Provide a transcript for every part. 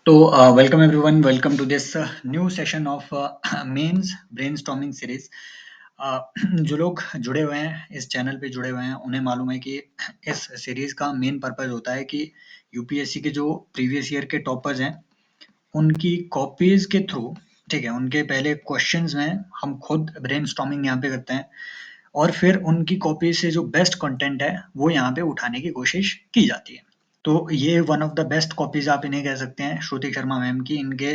Welcome everyone. Welcome to this new session of mains brainstorming series. जो लोग जुड़े हुए हैं इस चैनल पे जुड़े हुए हैं उन्हें मालूम है कि इस सीरीज का मेन पर्पस होता है कि यूपीएससी के जो प्रीवियस ईयर के टॉपर्स हैं उनकी कॉपीज के थ्रू, ठीक है, उनके पहले क्वेश्चंस में हम खुद ब्रेनस्टॉर्मिंग यहाँ पे करते हैं और फिर उनकी कॉपी से जो बेस्ट कंटेंट है वो यहाँ पे उठाने की कोशिश की जाती है. तो ये one of the best copies आप इन्हें कह सकते हैं, श्रुति शर्मा मैम की. इनके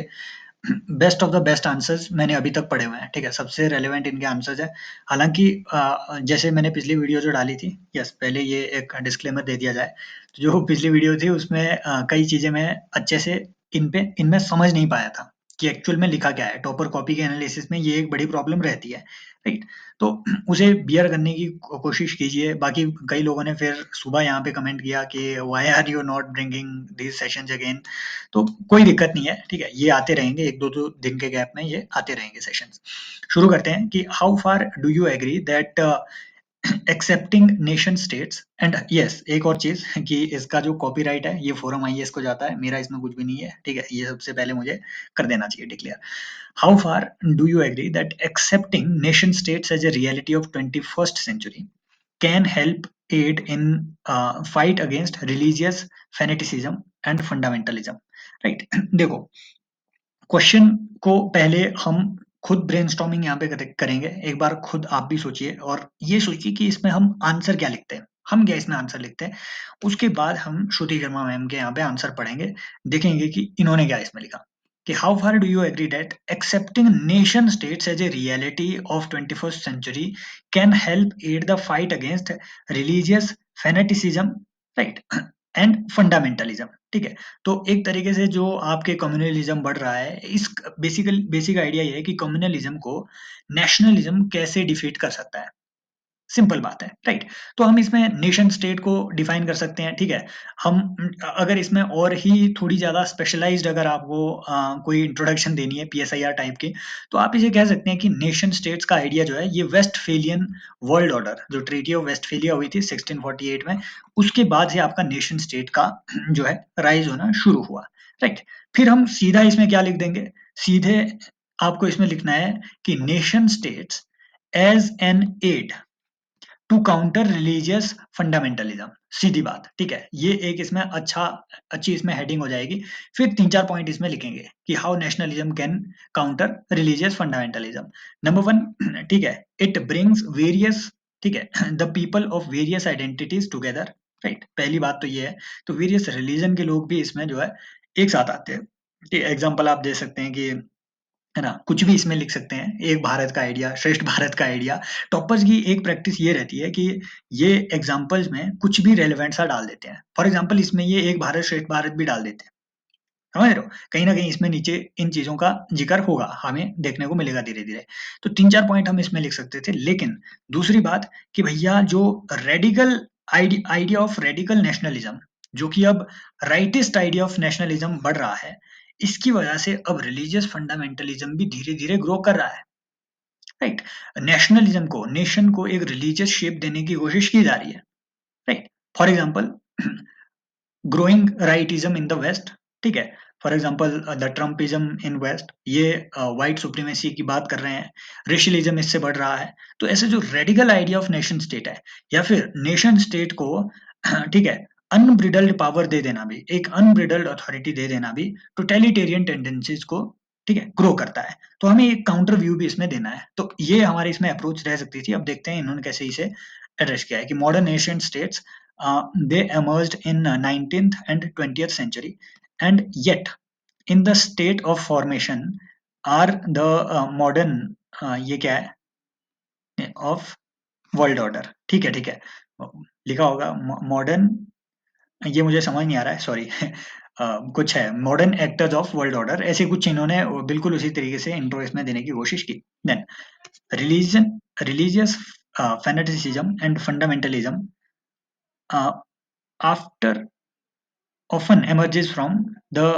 best of the best answers मैंने अभी तक पढ़े हुए हैं, ठीक है, सबसे रेलेवेंट इनके आंसर्स है. हालांकि जैसे मैंने पिछली वीडियो जो डाली थी, यस, पहले ये एक डिस्क्लेमर दे दिया जाए, तो जो पिछली वीडियो थी उसमें कई चीजें मैं अच्छे से इनमें समझ नहीं पाया था कि एक्चुअल में लिखा क्या है. टॉपर कॉपी के एनालिसिस में ये एक बड़ी प्रॉब्लम रहती है, राइट. तो उसे बियर करने की कोशिश कीजिए. बाकी कई लोगों ने फिर सुबह यहाँ पे कमेंट किया कि why are you not bringing these sessions again. तो कोई दिक्कत नहीं है, ठीक है, ये आते रहेंगे, एक दो दिन के गैप में ये आते रहेंगे सेशंस. शुरू करते हैं कि how far do you agree that accepting nation states and yes, एक और चीज कि इसका जो कॉपीराइट है ये फोरम आईएएस को जाता है, मेरा इसमें कुछ भी नहीं है, ठीक है, ये सबसे पहले मुझे कर देना चाहिए declare. How far do you agree that accepting nation states as a reality of 21st century can help aid in fight against religious fanaticism and fundamentalism? Right? देखो, क्वेश्चन को पहले हम खुद ब्रेनस्टॉर्मिंग यहाँ पे करेंगे. एक बार खुद आप भी सोचिए और ये सोचिए कि इसमें हम आंसर क्या लिखते हैं, हम क्या इसमें आंसर लिखते हैं. उसके बाद हम श्रुति शर्मा मैम के यहाँ पे आंसर पढ़ेंगे, देखेंगे कि इन्होंने क्या इसमें लिखा. कि how far do you agree that accepting nation states as a reality of 21st century can help aid the fight against religious fanaticism, right, and fundamentalism. ठीक है, तो एक तरीके से जो आपके कम्युनलिज्म बढ़ रहा है, इस बेसिक आइडिया ये है कि कम्युनलिज्म को नेशनलिज्म कैसे डिफीट कर सकता है. सिंपल बात है, राइट. तो हम इसमें नेशन स्टेट को डिफाइन कर सकते हैं, ठीक है. हम अगर इसमें और ही थोड़ी ज्यादा स्पेशलाइज्ड अगर आपको कोई इंट्रोडक्शन देनी है पीएसआईआर टाइप की, तो आप इसे कह सकते हैं कि नेशन स्टेट्स का आइडिया जो है ये वेस्टफेलियन वर्ल्ड ऑर्डर, जो ट्रीटी ऑफ वेस्टफेलिया हुई थी 1648 में, उसके बाद से आपका नेशन स्टेट का जो है राइज होना शुरू हुआ, राइट. फिर हम सीधा इसमें क्या लिख देंगे, सीधे आपको इसमें लिखना है कि nation states as an aid to counter religious fundamentalism. सीधी बात, ठीक है, ये एक इसमें अच्छी इसमें हेडिंग हो जाएगी. फिर 3-4 पॉइंट इसमें लिखेंगे कि how nationalism can counter religious fundamentalism. Number 1, ठीक है, इट ब्रिंग्स वेरियस, ठीक है, the people of various identities together, right. पहली बात तो ये है, तो वेरियस रिलीजन के लोग भी इसमें जो है एक साथ आते हैं. एग्जाम्पल आप दे सकते हैं कि, है ना, कुछ भी इसमें लिख सकते हैं. एक भारत का आइडिया, श्रेष्ठ भारत का आइडिया. टॉपर्स की एक प्रैक्टिस ये रहती है कि ये एग्जाम्पल्स में कुछ भी रेलेवेंट सा डाल देते हैं. फॉर एग्जाम्पल इसमें ये एक भारत श्रेष्ठ भारत भी डाल देते हैं, समझ रहे हो, कहीं ना कहीं इसमें नीचे इन चीजों का जिक्र होगा, हमें देखने को मिलेगा धीरे धीरे. तो 3-4 पॉइंट हम इसमें लिख सकते थे. लेकिन दूसरी बात कि भैया जो radical idea of radical nationalism, जो कि अब राइटिस्ट आइडिया ऑफ नेशनलिज्म बढ़ रहा है, इसकी वजह से अब रिलीजियस फंडामेंटलिज्म भी धीरे धीरे ग्रो कर रहा है, राइट. नेशनलिज्म को, नेशन को एक रिलीजियस शेप देने की कोशिश की जा रही है, right. For example growing rightism in the west, ठीक है. For example the Trumpism in west, ये व्हाइट सुप्रीमेसी की बात कर रहे हैं. रेशियलिज्म इससे बढ़ रहा है. तो ऐसे जो radical idea of nation state है, या फिर नेशन स्टेट को ठीक है अनब्रिडल्ड पावर दे देना भी, एक अनब्रिडल्ड अथॉरिटी दे देना भी टोटलिटेरियन टेंडेंसीज को, ठीक है, ग्रो करता है. तो हमें एक काउंटर व्यू भी इसमें देना है. तो ये हमारी इसमें अप्रोच रह सकती थी. अब देखते हैं इन्होंने कैसे इसे एड्रेस किया है कि modern nation states, they emerged in 19th and 20th century, and yet in the state of formation are the modern, ये क्या है, ऑफ वर्ल्ड ऑर्डर. ठीक है, ठीक है, लिखा होगा मॉडर्न, ये मुझे समझ नहीं आ रहा है, सॉरी. कुछ है modern actors of world order, ऐसे कुछ इन्होंने बिल्कुल उसी तरीके से इंट्रो इसमें देने की कोशिश की. Then religion, religious fanaticism and fundamentalism after often emerges from the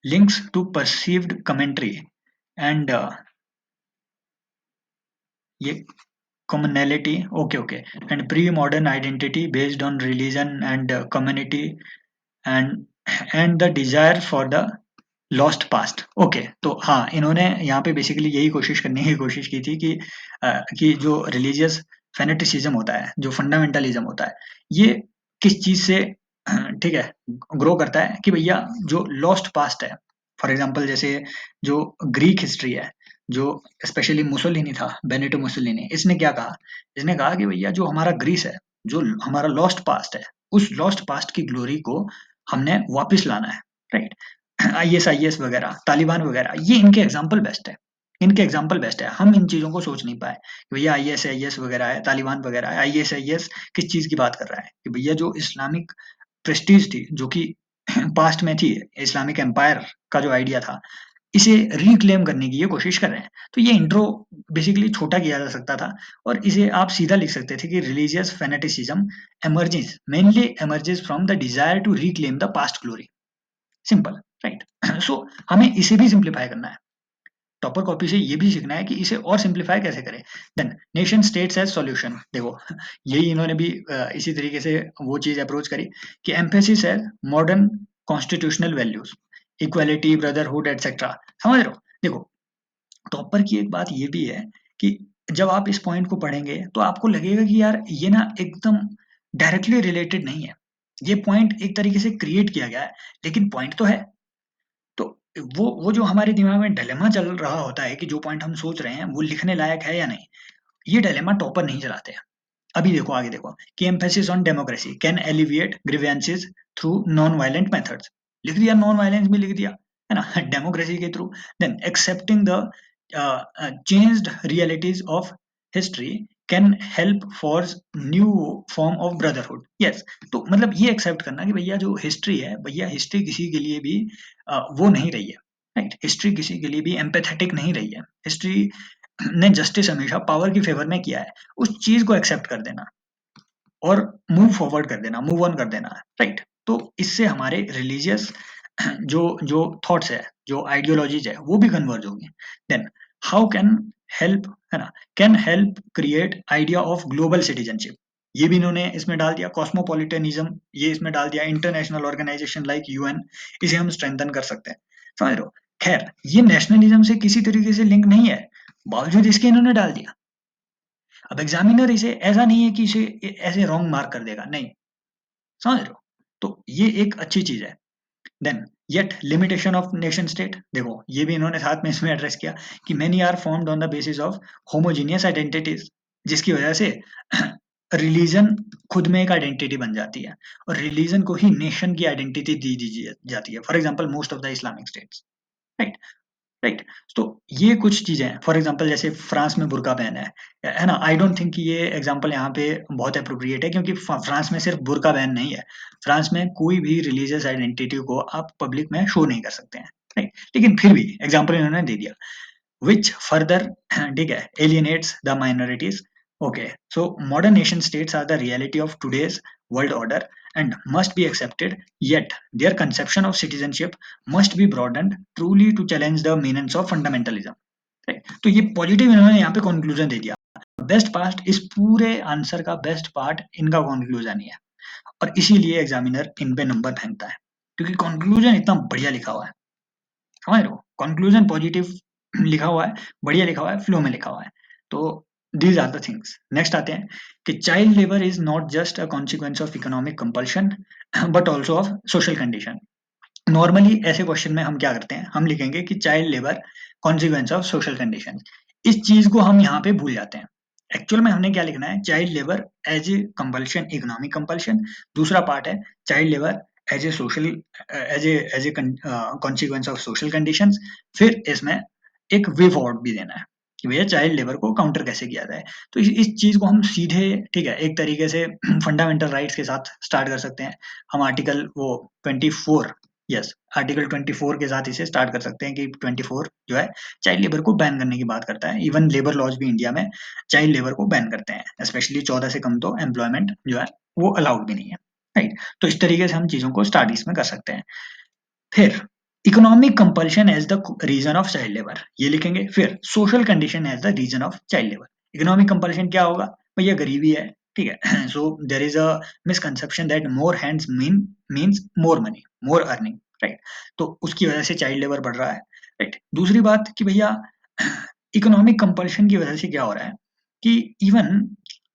links to perceived commentary and ये commonality, okay, and pre-modern identity based on religion and community and and the desire for the lost past. Okay, तो हाँ, इन्होंने यहाँ पे basically यही कोशिश करने की कोशिश की थी कि जो रिलीजियस फेनेटिसिज्म होता है, जो फंडामेंटलिज्म होता है, ये किस चीज से ठीक है ग्रो करता है कि भैया जो लॉस्ट पास्ट है, फॉर एग्जांपल जैसे जो ग्रीक हिस्ट्री है, जो स्पेशली मुसोलिनी था, बेनिटो मुसोलिनी, इसने क्या कहा? इसने कहा कि भैया जो हमारा ग्रीस है, जो हमारा लॉस्ट पास्ट है, उस लॉस्ट पास्ट की ग्लोरी को हमने वापस लाना है, राइट? आईएसआईएस वगैरह, तालिबान वगैरह, ये इनके एग्जाम्पल बेस्ट है। इनके एग्जाम्पल बेस्ट है। हम इन चीजों को सोच नहीं पाए कि भैया आईएसआईएस वगैरह है, तालिबान वगैरह है। आईएसआईएस किस चीज की बात कर रहा है कि भैया जो इस्लामिक प्रेस्टीज थी, जो कि पास्ट में थी, इस्लामिक एम्पायर का जो आइडिया था, इसे रिक्लेम करने की ये कोशिश कर रहे हैं। तो ये इंट्रो बेसिकली छोटा किया जा सकता था और इसे आप सीधा लिख सकते थे कि religious fanaticism emerges mainly emerges from the desire to reclaim the past glory. Simple, right? So हमें इसे भी सिंप्लीफाई करना है। टॉपर कॉपी से ये भी सीखना है कि इसे और सिंप्लीफाई कैसे करें। Then nation states as solution, देखो यही इन्होंने भी इसी तरीके से वो चीज अप्रोच करी कि एम्फेसिस है modern constitutional values, equality, brotherhood etcetera. समझ रहे हो? देखो, टॉपर की एक बात ये भी है कि जब आप इस पॉइंट को पढ़ेंगे तो आपको लगेगा कि यार ये ना एकदम डायरेक्टली रिलेटेड नहीं है, ये पॉइंट एक तरीके से क्रिएट किया गया है, लेकिन पॉइंट तो है। तो वो जो हमारे दिमाग में डिलेमा चल रहा होता है कि जो पॉइंट हम सोच रहे हैं वो लिखने लायक है या नहीं, ये डिलेमा टॉपर नहीं चलाते हैं। अभी देखो, आगे देखो कि emphasis on democracy can alleviate grievances through non violent methods. लिख दिया, नॉन वायलेंस भी लिख दिया, है ना, डेमोक्रेसी के थ्रू। Then accepting the changed realities of history can help for new form of brotherhood. Yes, तो मतलब ये एक्सेप्ट करना कि भैया जो हिस्ट्री है, भैया हिस्ट्री किसी के लिए भी वो नहीं रही है, राइट? हिस्ट्री किसी के लिए भी एम्पैथेटिक नहीं रही है। हिस्ट्री ने जस्टिस हमेशा पावर की फेवर में किया है। उस चीज को एक्सेप्ट कर देना और मूव फॉरवर्ड कर देना, मूव ऑन कर देना, राइट? तो इससे हमारे रिलीजियस जो जो थॉट्स है, जो आइडियोलॉजीज है, वो भी कन्वर्ज होंगे। देन हाउ कैन हेल्प, है ना, can help create idea of global citizenship, ये भी इन्होंने इसमें डाल दिया। कॉस्मोपॉलिटनिज्म, ये इसमें डाल दिया। इंटरनेशनल ऑर्गेनाइजेशन लाइक यूएन, इसे हम स्ट्रेंथन कर सकते हैं। समझ रहे हो? खैर, ये नेशनलिज्म से किसी तरीके से लिंक नहीं है, बावजूद इसके इन्होंने डाल दिया। अब एग्जामिनर इसे ऐसा नहीं है कि इसे ऐसे रॉन्ग मार्क कर देगा, नहीं। समझ रहे हो? तो ये एक अच्छी चीज है। Then yet limitation of nation state, देखो ये भी इन्होंने साथ में इसमें एड्रेस किया कि many are formed on the basis of homogeneous identities, जिसकी वजह से रिलीजन खुद में एक आइडेंटिटी बन जाती है और रिलीजन को ही नेशन की आइडेंटिटी दी जाती है। For example most of the Islamic states, right? Right. तो ये कुछ चीजें हैं। फॉर एग्जांपल जैसे फ्रांस में बुर्का बैन है ना? आई डोंट थिंक कि ये एग्जांपल यहाँ पे बहुत अप्रोप्रिएट है, क्योंकि फ्रांस में सिर्फ बुर्का बैन नहीं है। फ्रांस में कोई भी रिलीजियस आइडेंटिटी को आप पब्लिक में शो नहीं कर सकते हैं, राइट? लेकिन फिर भी एग्जाम्पल इन्होंने दे दिया, which further ठीक है alienates the minorities. Okay, so modern nation states are the reality of today's world order and must be accepted, yet their conception of citizenship must be broadened truly to challenge the meanings of fundamentalism, right? तो ये positive इन्होंने यहाँ पे conclusion दे दिया। Best part, इस पूरे answer का best part इनका कंक्लूजन ही है और इसीलिए एग्जामिनर इन पे नंबर फेंकता है, क्योंकि कंक्लूजन इतना बढ़िया लिखा हुआ है। समझ रहे हो? कंक्लूजन पॉजिटिव लिखा हुआ है, बढ़िया लिखा हुआ है, फ्लो में लिखा हुआ है। तो these are the things. Next आते हैं कि child labour is not just a consequence of economic compulsion but also of social condition. Normally ऐसे क्वेश्चन में हम क्या करते हैं, हम लिखेंगे कि child labour consequence of social condition. इस चीज को हम यहाँ पे भूल जाते हैं। एक्चुअल में हमने क्या लिखना है, child labour as a compulsion, economic compulsion. दूसरा पार्ट है child labour as a social, as a consequence of social conditions. फिर इसमें एक वे फॉरवर्ड भी देना है कि भैया चाइल्ड लेबर को काउंटर कैसे किया जाए। तो इस चीज को हम सीधे, ठीक है, एक तरीके से फंडामेंटल राइट्स के साथ स्टार्ट कर सकते हैं। हम आर्टिकल वो 24, यस, आर्टिकल 24 के साथ इसे स्टार्ट कर सकते हैं कि 24 जो है चाइल्ड लेबर को बैन करने की बात करता है। इवन लेबर लॉज भी इंडिया में चाइल्ड लेबर को बैन करते हैं, स्पेशली 14 से कम तो एम्प्लॉयमेंट जो है वो अलाउड भी नहीं है, राइट? तो इस तरीके से हम चीजों को स्टार्ट इसमें कर सकते हैं। फिर economic compulsion as the reason of child labour, ये लिखेंगे। फिर social condition as the reason of child labour. Economic compulsion क्या होगा, भैया गरीबी है, ठीक है। So there is a misconception that more hands means more money, more earning, right. तो उसकी वजह से चाइल्ड लेबर बढ़ रहा है, राइट। दूसरी बात कि भैया इकोनॉमिक कंपल्शन की वजह से क्या हो रहा है कि इवन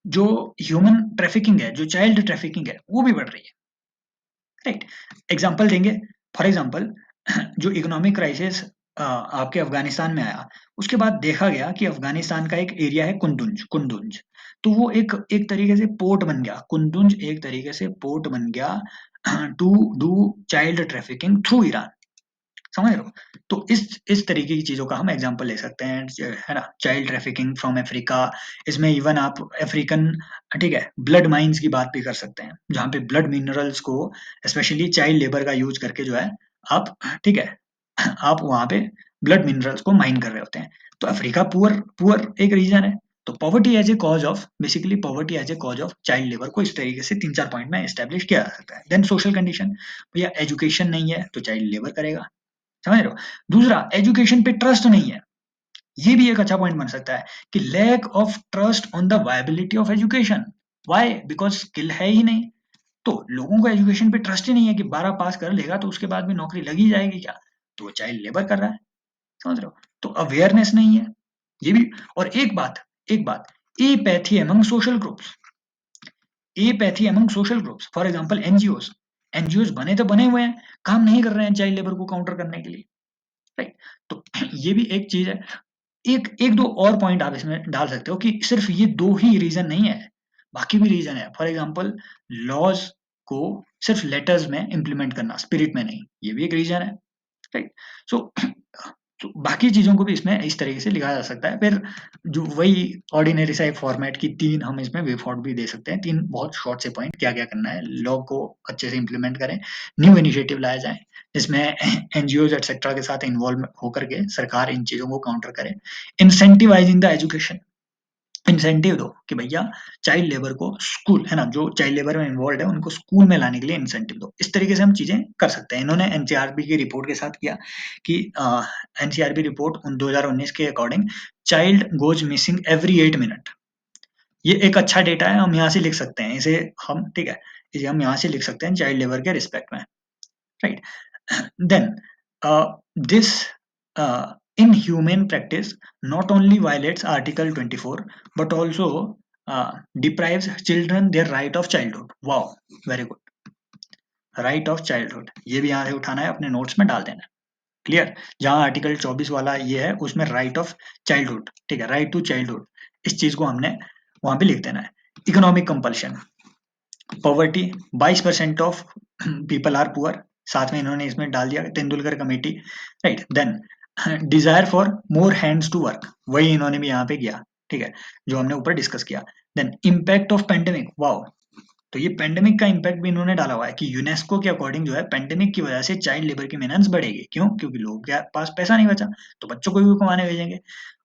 जो ह्यूमन ट्रैफिकिंग है, जो चाइल्ड ट्रैफिकिंग है, वो भी बढ़ रही है, राइट। एग्जाम्पल देंगे, फॉर एग्जाम्पल जो इकोनॉमिक क्राइसिस आपके अफगानिस्तान में आया, उसके बाद देखा गया कि अफगानिस्तान का एक एरिया है कुंदुज, कुंदुज। तो वो एक एक तरीके से पोर्ट बन गया, कुंदुज एक तरीके से पोर्ट बन गया to do child trafficking through Iran, समझ रहे हो। तो इस तरीके की चीजों का हम एग्जांपल ले सकते हैं, है ना। चाइल्ड ट्रैफिकिंग फ्रॉम अफ्रीका, इसमें इवन आप अफ्रीकन, ठीक है, ब्लड माइंस की बात भी कर सकते हैं, जहाँ पे ब्लड मिनरल्स को स्पेशली चाइल्ड लेबर का यूज करके जो है आप, ठीक है, आप वहाँ पे ब्लड मिनरल्स को माइन कर रहे होते हैं। तो अफ्रीका पुअर पुअर एक रीजन है। तो poverty as a cause of, basically poverty as a cause of child labour को इस तरीके से 3-4 पॉइंट में एस्टेब्लिश किया जा सकता है। देन सोशल कंडीशन, भैया एजुकेशन नहीं है तो चाइल्ड लेबर करेगा, समझ रहे हो। दूसरा, एजुकेशन पे ट्रस्ट नहीं है, ये भी एक अच्छा पॉइंट बन सकता है कि lack of trust on the viability of education. Why? Because skill है ही नहीं। तो लोगों को एजुकेशन पे ट्रस्ट ही नहीं है कि 12 पास कर लेगा तो उसके बाद भी नौकरी लगी जाएगी क्या, तो वो चाइल्ड लेबर कर रहा है, समझ रहे हो। तो अवेयरनेस नहीं है, ये भी। और एक बात, apathy among social groups, apathy among social groups, for example NGOs, NGOs बने तो बने हुए हैं, काम नहीं कर रहे हैं चाइल्ड लेबर को काउंटर करने के लिए, राइट। तो ये भी एक चीज है। एक एक दो और पॉइंट आप इसमें डाल सकते हो कि सिर्फ ये दो ही रीजन नहीं है, बाकी भी रीजन है। फॉर एग्जांपल लॉज को सिर्फ लेटर्स में इंप्लीमेंट करना, स्पिरिट में नहीं, ये भी एक रीजन है, राइट। सो तो बाकी चीजों को भी इसमें इस तरीके से लिखा जा सकता है। फिर जो वही ऑर्डिनरी सा एक फॉर्मेट की तीन हम इसमें वे फॉर्म भी दे सकते हैं, तीन बहुत शॉर्ट से पॉइंट, क्या क्या करना है, लॉ को अच्छे से इंप्लीमेंट करें, न्यू इनिशिएटिव लाया जाए जिसमें एनजीओज एटसेट्रा के साथ इन्वॉल्व होकर के सरकार इन चीजों को काउंटर करे, इंसेंटिवाइजिंग द एजुकेशन, इंसेंटिव दो कि भैया चाइल्ड लेबर को स्कूल, है ना, जो चाइल्ड लेबर में इन्वॉल्व है उनको स्कूल में लाने के लिए इंसेंटिव दो। इस तरीके से हम चीजें कर सकते हैं। इन्होंने एनसीआरबी की रिपोर्ट के साथ किया कि एनसीआरबी रिपोर्ट 2019 के according child goes missing every 8 minute. ये एक अच्छा डेटा है, हम यहाँ से लिख सकते हैं इसे, हम, ठीक है, इसे हम यहाँ से लिख सकते हैं चाइल्ड लेबर के रिस्पेक्ट में, right. Then, this inhumane practice not only violates Article 24 but also deprives children their right of childhood. Wow, very good. Right of childhood, ये भी यहाँ से उठाना है, अपने नोट्स में डाल देना, क्लियर। जहाँ आर्टिकल 24 वाला ये है उसमें राइट ऑफ चाइल्डहुड, ठीक है, राइट टू चाइल्डहुड, इस चीज को हमने वहां पे लिख देना है। Economic compulsion, poverty, 22% of people are poor, साथ में इन्होंने इसमें डाल दिया Tendulkar committee, right. Then desire for more hands to work, वही इन्होंने भी यहाँ पे किया, ठीक है, जो हमने ऊपर डिस्कस किया। Then impact of pandemic, wow, तो ये पेंडेमिक का इम्पैक्ट भी इन्होंने डाला हुआ है कि यूनेस्को के अकॉर्डिंग जो है पेंडेमिक की वजह से चाइल्ड लेबर की मेनेंस बढ़ेगी, क्यों? क्योंकि लोगों के पास पैसा नहीं बचा तो बच्चों को भी कमाने भेजेंगे।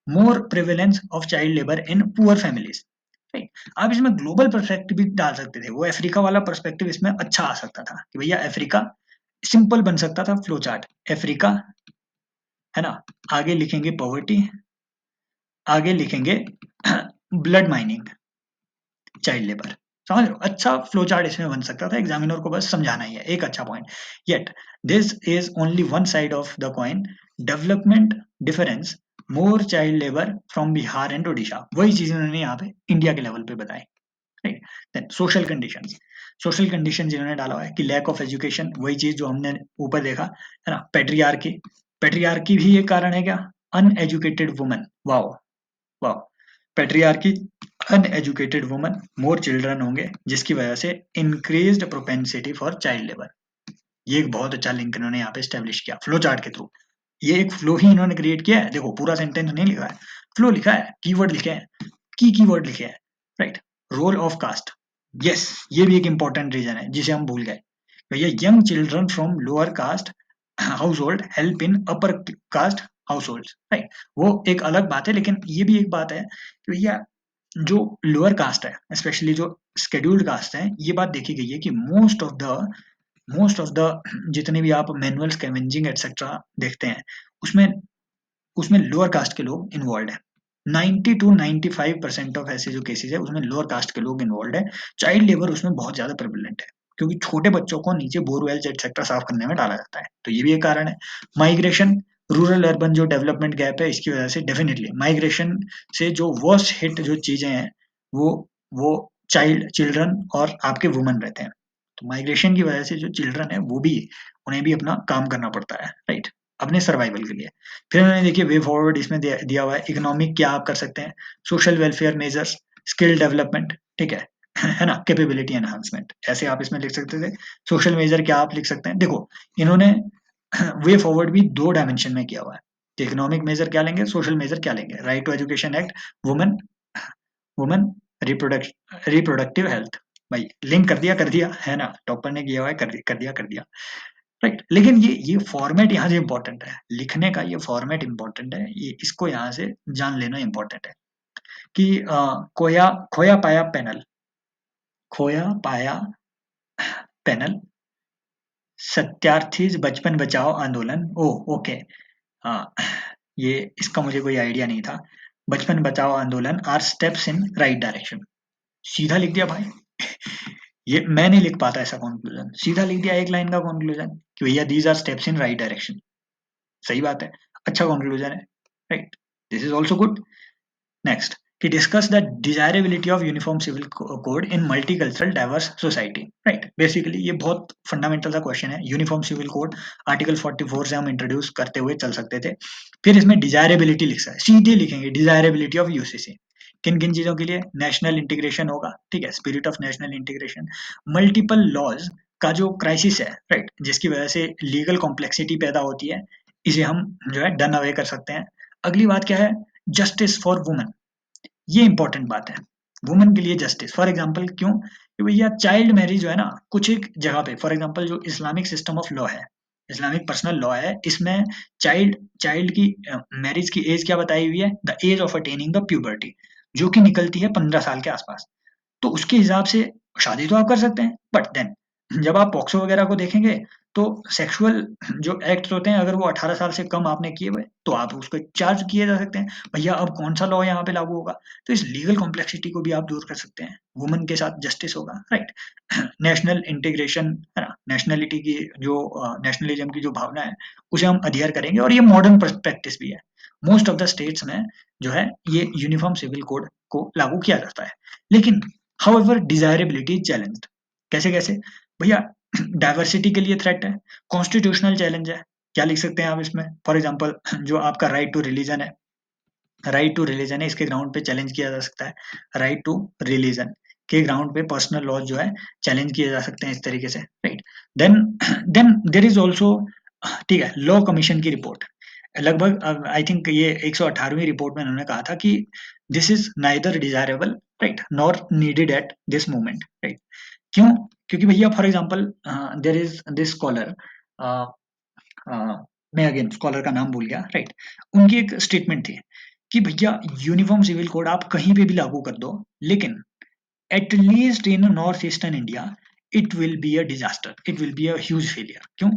More prevalence of child labour in poor families, right. आप इसमें ग्लोबल पर्सपेक्टिव भी डाल सकते थे, वो अफ्रीका वाला पर्सपेक्टिव इसमें अच्छा आ सकता था कि भैया अफ्रीका, सिंपल बन सकता था फ्लो चार्ट, अफ्रीका, है ना, आगे लिखेंगे पॉवर्टी, आगे लिखेंगे ब्लड माइनिंग, चाइल्ड लेबर, समझ रहे हो। अच्छा फ्लो चार्ट इसमें बन सकता था, एग्जामिनर को बस समझाना ही है, एक अच्छा point. Yet this is only one side of the coin, development difference, more child labour from Bihar and Odisha, वही चीज उन्होंने यहाँ पे इंडिया के लेवल पे बताई, right. Then social conditions, social condition जिन्होंने डाला हुआ है कि लैक ऑफ एजुकेशन, वही चीज जो हमने ऊपर देखा, है ना। पेट्रियार्की, पेट्रियार्की भी एक कारण है क्या? Uneducated woman, wow wow, patriarchy, uneducated woman, more children होंगे जिसकी वजह से increased propensity for child labour. ये एक बहुत अच्छा लिंक इन्होंने यहाँ पे स्टेब्लिश किया फ्लो चार्ट के थ्रू। ये एक फ्लो ही इन्होंने क्रिएट किया है, देखो पूरा सेंटेंस नहीं लिखा है, फ्लो लिखा है, कीवर्ड लिखे हैं, कीवर्ड लिखे हैं, right. Role of caste, yes, ये भी एक इंपॉर्टेंट रीजन है जिसे हम भूल गए, भैया young children from lower caste house hold help in upper caste house hold, right. वो एक अलग बात है, लेकिन ये भी एक बात है कि भैया जो लोअर कास्ट है, स्पेशली जो शेड्यूल्ड कास्ट है, ये बात देखी गई है कि मोस्ट ऑफ द जितने भी आप मैनुअल स्कैवेंजिंग एटसेट्रा देखते हैं, उसमें उसमें लोअर कास्ट के लोग इन्वॉल्व है, 90 to 95% ऑफ ऐसे जो केसेस है उसमें लोअर कास्ट के लोग इन्वॉल्व है। चाइल्ड लेबर उसमें बहुत ज्यादा प्रेवलेंट है क्योंकि छोटे बच्चों को नीचे बोरवेल्स एटसेट्रा साफ करने में डाला जाता है, तो ये भी एक कारण है। माइग्रेशन, रूरल अर्बन जो डेवलपमेंट गैप है इसकी वजह से डेफिनेटली माइग्रेशन से जो वर्स्ट हिट जो चीजें हैं वो वो चिल्ड्रन और आपके वुमन रहते हैं। तो माइग्रेशन की वजह से जो चिल्ड्रन है वो भी उन्हें भी अपना काम करना पड़ता है, राइट, अपने सर्वाइवल के लिए। फिर उन्होंने देखिए वे फॉरवर्ड इसमें दिया हुआ है, इकोनॉमिक क्या आप कर सकते हैं, social welfare measures, skill development, ठीक है है ना, कैपेबिलिटी एनहांसमेंट, ऐसे आप इसमें लिख सकते थे। सोशल मेजर क्या आप लिख सकते हैं, देखो इन्होंने वे फॉरवर्ड भी 2 डायमेंशन में किया हुआ है कि इकोनॉमिक मेजर क्या लेंगे, सोशल मेजर क्या लेंगे। Right to education act, women women reproductive health, भाई लिंक कर दिया है ना, टॉपर ने किया हुआ है, कर दिया, राइट। लेकिन ये फॉर्मेट यहाँ से इंपॉर्टेंट है, लिखने का ये फॉर्मेट इंपॉर्टेंट है, ये इसको यहाँ से जान लेना इंपॉर्टेंट है कि खोया खोया पाया पैनल, खोया पाया पैनल, सत्यार्थी बचपन बचाओ आंदोलन, ओ ओके, हाँ, ये इसका मुझे कोई आइडिया नहीं था। Bachpan Bachao Andolan are steps in right direction, सीधा लिख दिया भाई। ये मैं नहीं लिख पाता ऐसा कंक्लूजन, सीधा लिख दिया एक लाइन का कंक्लूजन कि भैया these are steps in right direction. सही बात है, अच्छा कंक्लूजन है, right, this is also good. Next कि discuss the desirability of uniform civil code in multicultural diverse society, right. Basically ये बहुत फंडामेंटल सा क्वेश्चन है। यूनिफॉर्म सिविल कोड आर्टिकल 44 से हम इंट्रोड्यूस करते हुए चल सकते थे। फिर इसमें डिजायरेबिलिटी लिखा है, सीधे लिखेंगे डिजायरेबिलिटी ऑफ यूसीसी, किन किन चीजों के लिए, नेशनल इंटीग्रेशन होगा, ठीक है, spirit of national integration, multiple laws का जो क्राइसिस है, राइट, जिसकी वजह से लीगल कॉम्प्लेक्सिटी पैदा होती है, इसे हम जो है डन अवे कर सकते हैं। अगली बात क्या है, जस्टिस फॉर वुमेन, ये इंपॉर्टेंट बात है, वुमेन के लिए जस्टिस। फॉर एग्जांपल क्यों, कि भैया चाइल्ड मैरिज जो है ना कुछ एक जगह पे, फॉर एग्जांपल जो इस्लामिक सिस्टम ऑफ लॉ है, इस्लामिक पर्सनल लॉ है, इसमें चाइल्ड चाइल्ड की मैरिज की एज क्या बताई हुई है, the age of attaining the puberty, जो कि निकलती है 15 साल के आसपास। तो उसके हिसाब से शादी तो आप कर सकते हैं, बट देन जब आप पॉक्सो वगैरह को देखेंगे तो सेक्सुअल जो एक्ट होते हैं अगर वो 18 साल से कम आपने किए हुए तो आप उसको चार्ज किए जा सकते हैं। भैया अब कौन सा लॉ यहाँ पे लागू होगा, तो इस लीगल कॉम्प्लेक्सिटी को भी आप दूर कर सकते हैं, वुमन के साथ जस्टिस होगा, राइट। नेशनल इंटीग्रेशन है ना, नेशनलिटी की जो नेशनलिज्म की जो भावना है उसे हम अडियर करेंगे, और ये मॉडर्न प्रैक्टिस भी है, मोस्ट ऑफ द स्टेट्स में जो है ये यूनिफॉर्म सिविल कोड को लागू किया जाता है। लेकिन हाउएवर डिजायरेबिलिटी चैलेंज्ड, कैसे कैसे, भैया डाइवर्सिटी के लिए थ्रेट है, कॉन्स्टिट्यूशनल चैलेंज है, क्या लिख सकते हैं आप इसमें, फॉर एग्जांपल जो आपका राइट टू रिलीजन है, राइट टू रिलीजन है, इसके ग्राउंड पे चैलेंज किया जा सकता है, राइट टू रिलीजन के ग्राउंड पे पर्सनल लॉज जो है चैलेंज किए जा सकते हैं इस तरीके से, right. Then then there is also, ठीक है, लॉ कमीशन की रिपोर्ट, लगभग आई थिंक ये 118वीं रिपोर्ट में उन्होंने कहा था कि this is neither desirable, right, nor needed at this moment, right. क्यों, क्योंकि भैया for example there is this scholar, मैं अगेन स्कॉलर का नाम भूल गया, राइट, उनकी एक स्टेटमेंट थी कि भैया यूनिफॉर्म सिविल कोड आप कहीं पे भी लागू कर दो, लेकिन at least in north eastern India it will be a disaster, it will be a huge failure. क्यों,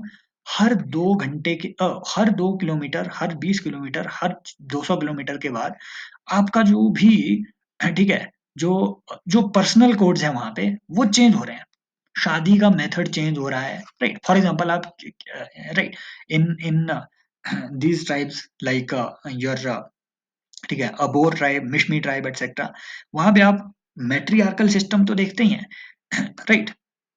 हर 2 घंटे के हर 2 किलोमीटर, हर 20 किलोमीटर, हर 200 किलोमीटर के बाद आपका जो भी, ठीक है, जो जो पर्सनल कोड्स है वहां पे वो चेंज हो रहे हैं, शादी का मेथड चेंज हो रहा है, राइट। फॉर एग्जांपल आप, right, in in these tribes like your, ठीक है, Abor tribe, Mishmi tribe etcetera, वहां पे आप मैट्रियार्कल सिस्टम तो देखते ही हैं, right.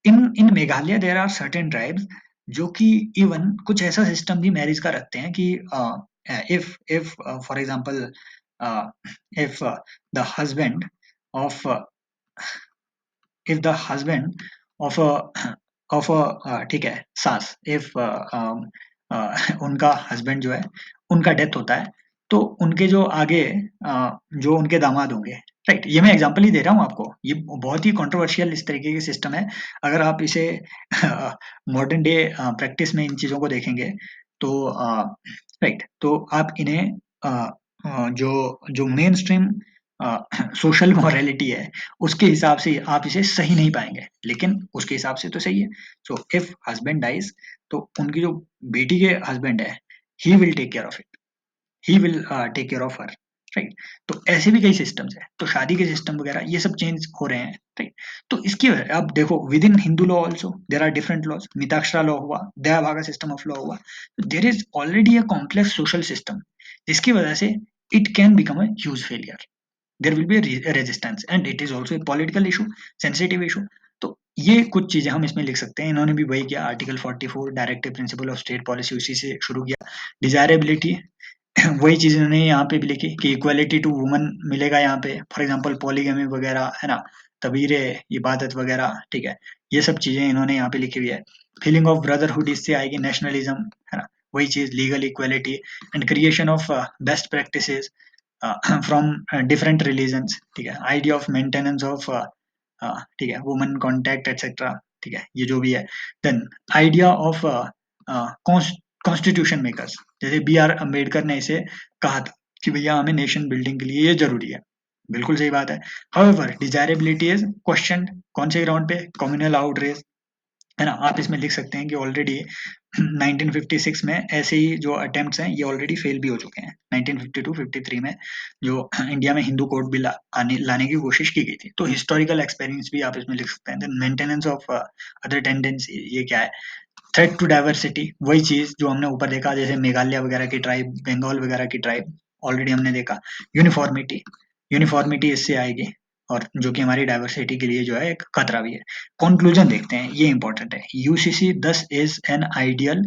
In in Meghalaya there are certain tribes जो कि इवन कुछ ऐसा सिस्टम भी मैरिज का रखते हैं कि if for example if the husband of if the husband of a ठीक है सास, if उनका हस्बैंड जो है उनका डेथ होता है तो उनके जो आगे जो उनके दामाद होंगे, राइट, ये मैं एग्जांपल ही दे रहा हूँ आपको, ये बहुत ही कंट्रोवर्शियल इस तरीके की सिस्टम है। अगर आप इसे मॉडर्न डे प्रैक्टिस में इन चीजों को देखेंगे तो राइट, तो आप इन्हें जो जो मेन स्ट्रीम सोशल मॉरलिटी है उसके हिसाब से आप इसे सही नहीं पाएंगे, लेकिन उसके हिसाब से तो सही है। सो इफ हस्बैंड डाइज तो उनकी जो बेटी के हस्बैंड है he will take care of it, he will take care of her, right. तो ऐसे भी कई सिस्टम्स है, तो शादी के सिस्टम वगैरह ये सब चेंज हो रहे हैं, राइट। तो इसकी वजह अब देखो within Hindu law also there are different laws, Mitakshara law हुआ, दयाभागा सिस्टम ऑफ लॉ हुआ, there is already a complex social system, जिसकी वजह से it can become a huge failure, there will be resistance and it is also a political issue, sensitive issue. तो ये कुछ चीजें हम इसमें लिख सकते हैं, इन्होंने भी वही किया, article 44 directive principle of state policy उसी से शुरू किया, डिजायरेबिलिटी वही चीज इन्होंने यहाँ पे भी लिखी कि इक्वालिटी टू वुमन मिलेगा यहाँ पे, फॉर एग्जांपल पॉलीगैमी वगैरह है ना, तबीरे, इबादत वगैरह, ठीक है, ये सब चीजें इन्होंने यहाँ पे लिखी हुई है। फीलिंग ऑफ ब्रदरहुड इससे आएगी, नेशनलिज्म है ना, वही चीज legal equality and creation of best practices from different religions, ठीक है, आइडिया ऑफ मेंटेनेंस ऑफ ठीक है वुमन कॉन्टैक्ट एक्सेट्रा, ठीक है, ये जो भी है। Then idea of constitution makers, जैसे बी आर अम्बेडकर ने इसे कहा था कि भैया हमें नेशन बिल्डिंग के लिए ये जरूरी है, बिल्कुल सही बात है। हाउएवर डिजायरेबिलिटी इज क्वेश्चन, कौन से ग्राउंड पे, कम्युनल आउटरीच, है ना, आप इसमें लिख सकते हैं कि ऑलरेडी 1956 में ऐसे ही जो अटेम्प्ट्स हैं ये ऑलरेडी फेल भी हो चुके हैं, 1952-53 में जो इंडिया में हिंदू कोड बिल लाने की कोशिश की गई थी, तो हिस्टोरिकल एक्सपीरियंस भी आप इसमें लिख सकते हैं। Then maintenance of other tendency, ये क्या है, थ्रेट टू डाइवर्सिटी, वही चीज जो हमने ऊपर देखा, जैसे मेघालय वगैरह की ट्राइब, बंगाल वगैरह की ट्राइब ऑलरेडी हमने देखा। यूनिफॉर्मिटी, यूनिफॉर्मिटी इससे आएगी, और जो कि हमारी डाइवर्सिटी के लिए जो है एक खतरा भी है। कंक्लूजन देखते हैं, ये इंपॉर्टेंट है। यूसीसी दस is an ideal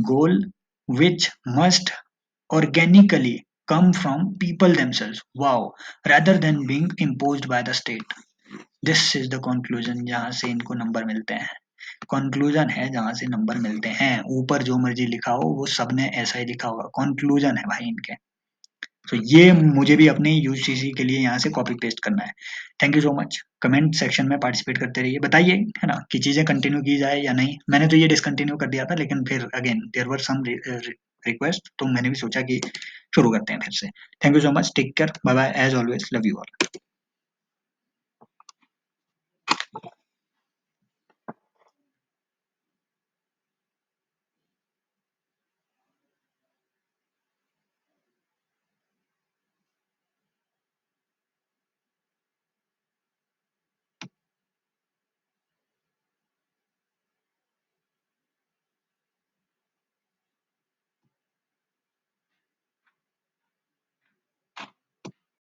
goal which must organically come from people themselves, wow, rather than being imposed by the state. This is the conclusion, जहां से इनको नंबर मिलते हैं, कंक्लूजन है जहां से नंबर मिलते हैं, ऊपर जो मर्जी लिखा हो वो सबने ऐसा ही लिखा होगा, कंक्लूजन है भाई इनके। तो ये मुझे भी अपने यूजीसी के लिए यहाँ से कॉपी पेस्ट करना है। Thank you so much, comment section में पार्टिसिपेट करते रहिए, बताइए है ना कि चीजें कंटिन्यू की जाए या नहीं। मैंने तो ये डिसकंटिन्यू कर दिया था, लेकिन फिर again there were some request, तो मैंने भी सोचा कि शुरू करते हैं फिर से। Thank you so much, take care, bye bye, as always love you all.